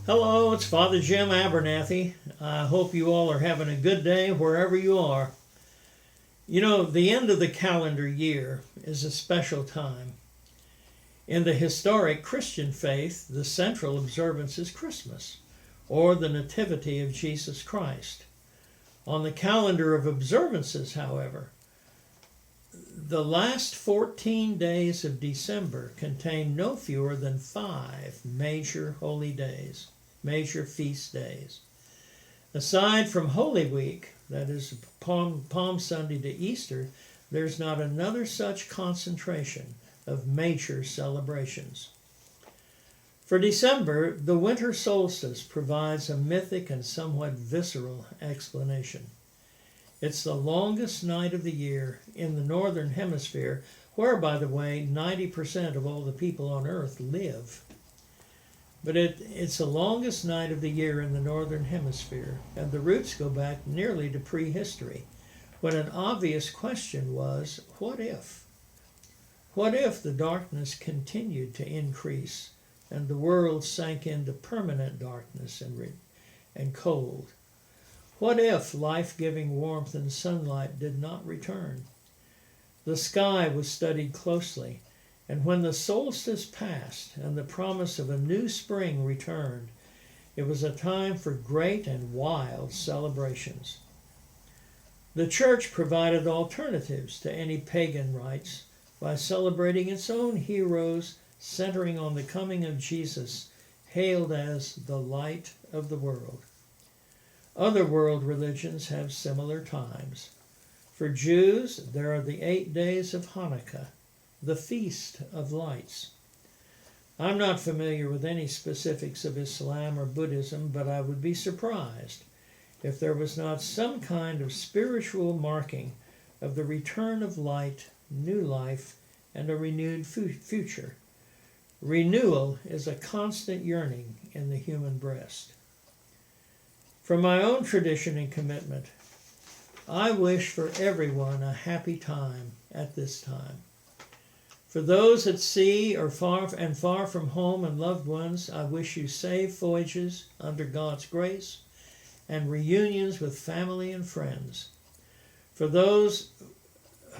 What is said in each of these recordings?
Hello, it's Father Jim Abernathy. I hope you all are having a good day wherever you are. You know, the end of the calendar year is a special time. In the historic Christian faith, the central observance is Christmas, or the Nativity of Jesus Christ. On the calendar of observances, however, the last 14 days of December contain no fewer than 5 major holy days, major feast days. Aside from Holy Week, that is Palm Sunday to Easter, there's not another such concentration of major celebrations. For December, the winter solstice provides a mythic and somewhat visceral explanation. It's the longest night of the year in the northern hemisphere, where, by the way, 90% of all the people on Earth live. But it's the longest night of the year in the northern hemisphere, and the roots go back nearly to prehistory, when an obvious question was, what if? What if the darkness continued to increase and the world sank into permanent darkness and cold? What if life-giving warmth and sunlight did not return? The sky was studied closely, and when the solstice passed and the promise of a new spring returned, it was a time for great and wild celebrations. The Church provided alternatives to any pagan rites by celebrating its own heroes, centering on the coming of Jesus, hailed as the light of the world. Other world religions have similar times. For Jews, there are the 8 days of Hanukkah, the Feast of Lights. I'm not familiar with any specifics of Islam or Buddhism, but I would be surprised if there was not some kind of spiritual marking of the return of light, new life, and a renewed future. Renewal is a constant yearning in the human breast. From my own tradition and commitment, I wish for everyone a happy time at this time. For those at sea or far from home and loved ones, I wish you safe voyages under God's grace and reunions with family and friends. For those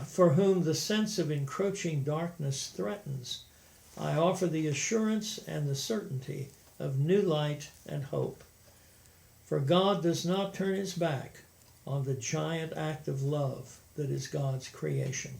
for whom the sense of encroaching darkness threatens, I offer the assurance and the certainty of new light and hope. For God does not turn his back on the giant act of love that is God's creation.